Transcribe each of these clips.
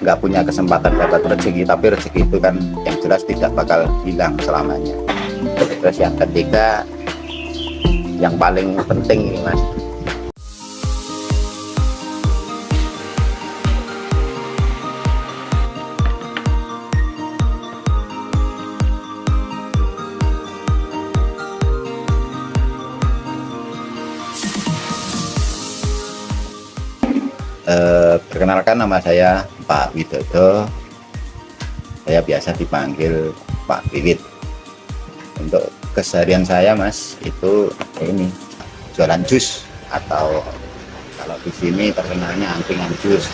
nggak punya kesempatan dapat rezeki, tapi rezeki itu kan yang jelas tidak bakal hilang selamanya. Terus yang ketiga, yang paling penting ini mas, perkenalkan nama saya Pak Widodo, saya biasa dipanggil Pak Wiwit. Untuk keseharian saya mas itu ini jualan jus, atau kalau di sini terkenalnya angkringan jus.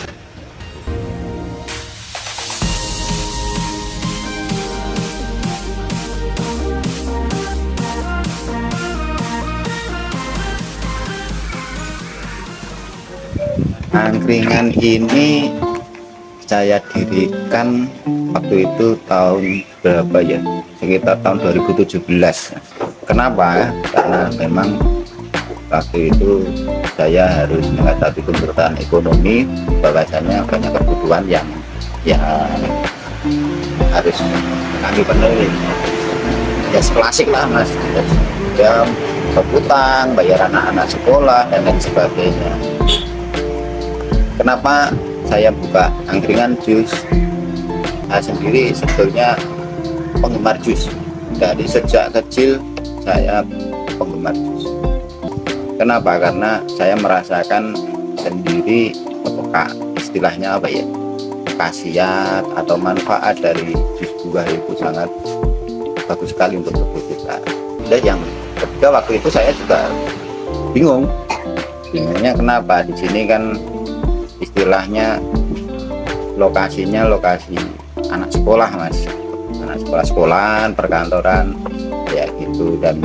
Angkringan ini saya dirikan waktu itu tahun berapa ya, sekitar tahun 2017. Kenapa? Karena memang waktu itu saya harus menghadapi tuntutan ekonomi, bahwasanya banyak kebutuhan yang harus kami penuhi. Ya klasik lah mas, ya hutang, bayar anak-anak sekolah dan lain sebagainya. Kenapa saya buka angkringan jus? Saya sendiri sebetulnya penggemar jus. Dari sejak kecil saya penggemar jus. Kenapa? Karena saya merasakan sendiri apakah istilahnya apa ya, khasiat atau manfaat dari jus buah itu sangat bagus sekali untuk tubuh kita. Dan yang ketiga, waktu itu saya juga bingungnya kenapa di sini kan istilahnya lokasinya lokasi anak sekolah mas, anak sekolahan, perkantoran ya gitu. Dan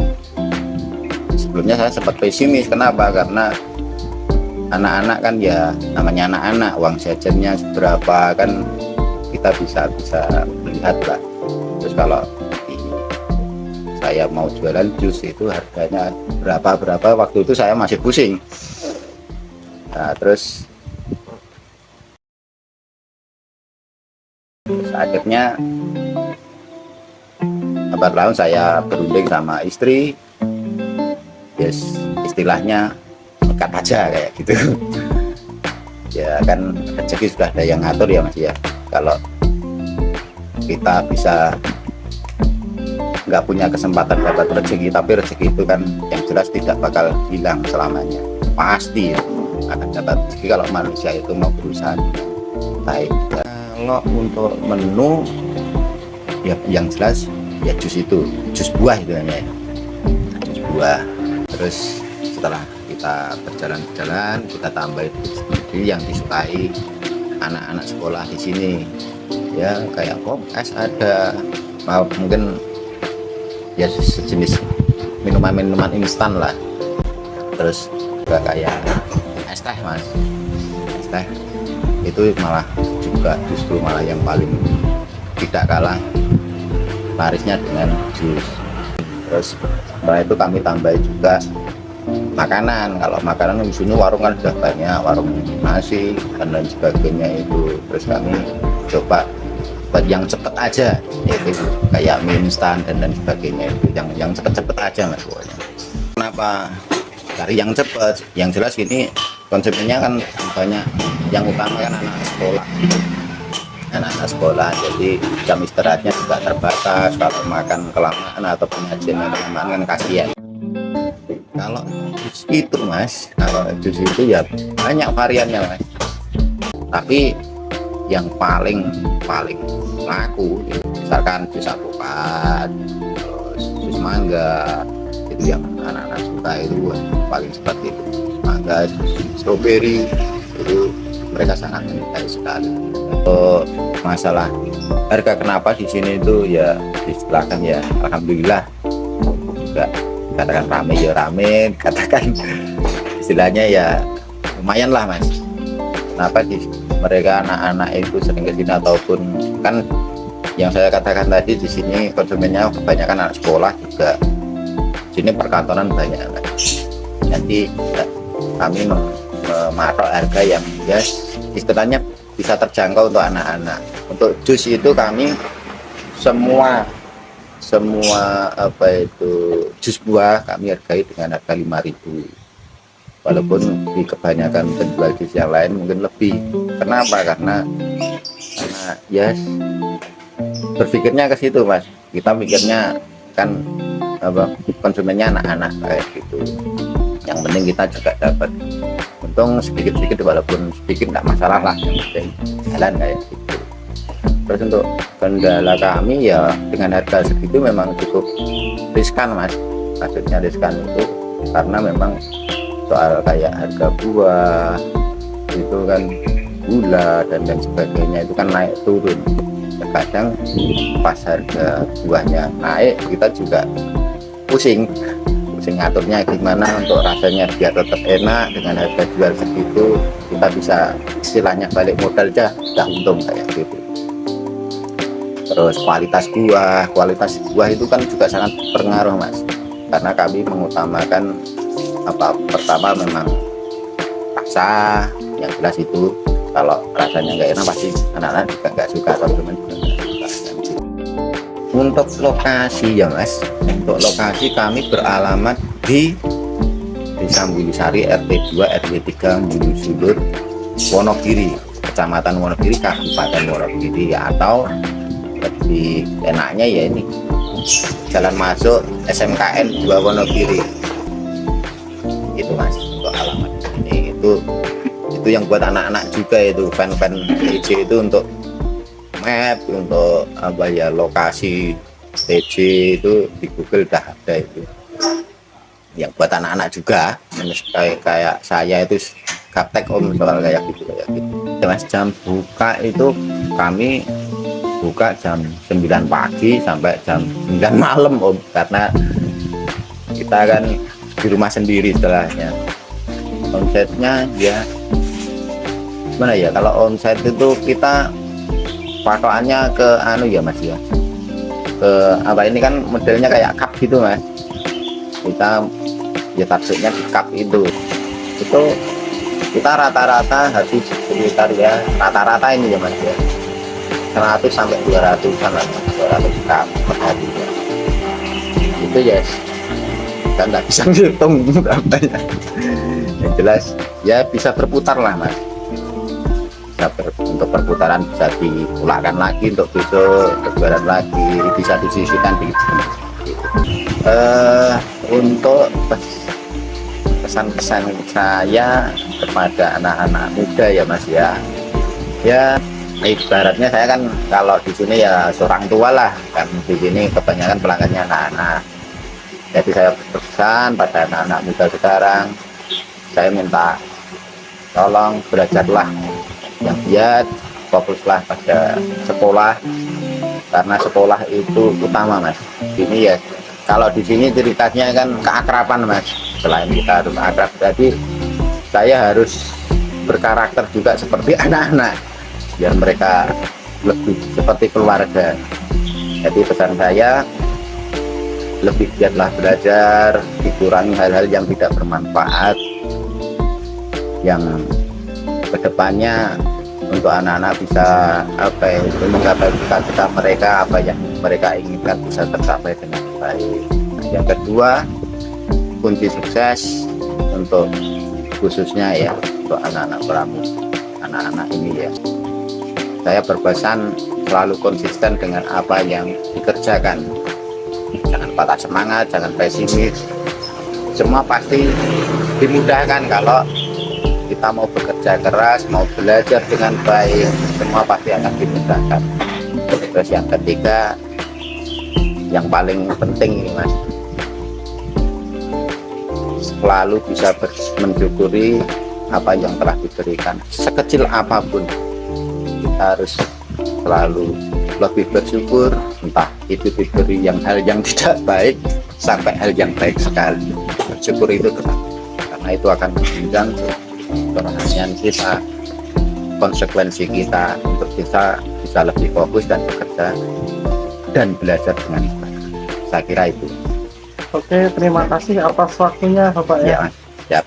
sebelumnya saya sempat pesimis. Kenapa? Karena anak-anak kan ya namanya anak-anak, uang jajannya seberapa kan kita bisa melihat lah. Terus kalau saya mau jualan jus itu harganya berapa, waktu itu saya masih pusing. Nah, terus akhirnya lambat laun saya berunding sama istri, yes, istilahnya nekat aja kayak gitu. Ya kan rezeki sudah ada yang ngatur ya mas ya. Kalau kita bisa nggak punya kesempatan dapat rezeki, tapi rezeki itu kan yang jelas tidak bakal hilang selamanya, pasti akan dapat rezeki kalau manusia itu mau berusaha baik. Kalau untuk menu ya yang jelas ya jus buah itu hanya jus buah. Terus setelah kita berjalan kita tambah itu yang disukai anak-anak sekolah di sini ya, kayak es ada, mungkin ya sejenis minuman instan lah. Terus juga kayak es teh mas, es teh itu justru malah yang paling tidak kalah larisnya dengan jus. Terus setelah itu kami tambah juga makanan. Kalau makanan di sini warung kan sudah banyak, warung nasi dan lain sebagainya itu. Terus kami coba buat yang cepet aja, yaitu kayak mie instan dan lain sebagainya itu yang cepet aja mas pokoknya. Kenapa cari yang cepet? Yang jelas ini konsepnya kan banyak, yang utama kan anak-anak sekolah, jadi jam istirahatnya juga terbatas. Kalau makan kelamaan atau penyajiannya kelamaan kan kasihan. Kalau jus itu mas, kalau jus itu ya banyak variannya mas, tapi yang paling laku misalkan jus alpukat, terus jus mangga, itu yang anak-anak suka, itu paling seperti itu. Mangga, jus stroberi itu mereka sangat menyukai sekali. Untuk masalah harga, kenapa di sini itu ya istilahkan ya alhamdulillah juga, katakan rame, katakan istilahnya ya lumayan lah mas. Kenapa mereka anak-anak itu sering kesini, ataupun kan yang saya katakan tadi di sini konsumennya kebanyakan anak sekolah juga. Sini perkantoran banyak mas. Nanti kami mematok harga yang ya istilahnya bisa terjangkau untuk anak-anak. Untuk jus itu kami semua apa itu jus buah kami hargai dengan harga 5.000, walaupun di kebanyakan penjual jus yang lain mungkin lebih. Kenapa? Karena ya berpikirnya ke situ Mas, kita mikirnya kan apa, konsumennya anak-anak kayak gitu, yang penting kita juga dapat untung sedikit-sedikit, walaupun sedikit nggak masalah lah, yang penting jalan kayak gitu. Terus untuk kendala kami ya dengan harga segitu memang cukup riskan Mas, maksudnya riskan itu karena memang soal kayak harga buah itu kan, gula dan lain sebagainya itu kan naik turun. Terkadang pas harga buahnya naik kita juga pusing ngaturnya gimana untuk rasanya biar tetap enak. Dengan harga jual segitu kita bisa istilahnya balik modal aja udah untung kayak gitu. Terus kualitas buah itu kan juga sangat berpengaruh Mas, karena kami mengutamakan apa, pertama memang rasa yang jelas itu. Kalau rasanya nggak enak pasti anak-anak juga nggak suka, konsumen juga nggak suka. Untuk lokasi ya Mas, untuk lokasi kami beralamat di Desa Mbulusari RT 2 RW 3 Mbulusulur, Wonogiri, Kecamatan Wonogiri, Kabupaten Wonogiri, atau lebih enaknya ya ini jalan masuk SMKN 2 Wonogiri. Itu Mas untuk alamat ini. Itu yang buat anak-anak juga, itu fan-fan TJ itu untuk map, untuk apa ya, lokasi TJ itu di Google udah ada itu. Yang buat anak-anak juga, kayak saya itu gaptek Om soal kayak gitu. Mas, jam buka itu kami buka jam 9 pagi sampai jam 9 malam Om, karena kita kan di rumah sendiri istilahnya. Omsetnya ya gimana ya, kalau omset itu kita patokannya ke anu ya Mas ya, ke apa, ini kan modelnya kayak cup gitu Mas, kita ya targetnya di cup itu kita rata-rata habis sekitar ya rata-rata ini ya Mas ya 100 sampai 200 cup per hari ya. Itu ya kan nggak bisa ngitung berapanya, yang jelas ya bisa berputar lah Mas. Untuk perputaran bisa diulangkan lagi, untuk besok lebaran lagi bisa disisihkan di untuk pesan-pesan saya kepada anak-anak muda ya Mas ya, ibaratnya saya kan kalau di sini ya seorang tua lah kan, di sini kebanyakan pelanggannya anak-anak. Jadi saya berpesan pada anak-anak muda sekarang, saya minta tolong belajarlah yang giat, fokuslah pada sekolah, karena sekolah itu utama Mas. Ini ya kalau di sini ceritanya kan keakraban Mas, selain kita harus akrab, jadi saya harus berkarakter juga seperti anak-anak biar mereka lebih seperti keluarga. Jadi pesan saya, lebih giatlah belajar, dikurangi hal-hal yang tidak bermanfaat, yang kedepannya untuk anak-anak bisa apa ya, menggapai cita-cita mereka, apa yang mereka inginkan bisa tercapai dengan baik. Yang kedua, kunci sukses untuk khususnya ya untuk anak-anak pramuka, anak-anak ini ya, saya berpesan selalu konsisten dengan apa yang dikerjakan, jangan patah semangat, jangan pesimis, semua pasti dimudahkan kalau kita mau bekerja keras, mau belajar dengan baik, semua pasti akan dimudahkan. Terus yang ketiga, yang paling penting ini Mas, selalu bisa mensyukuri apa yang telah diberikan, sekecil apapun kita harus selalu lebih bersyukur, entah itu diberi hal yang tidak baik sampai hal yang baik sekali. Bersyukur itu tetap, karena itu akan menunjang keberhasilan kita, konsekuensi kita untuk kita bisa lebih fokus dan bekerja dan belajar dengan baik. Saya kira itu. Oke, terima kasih atas waktunya Bapak ya. Ya, siap.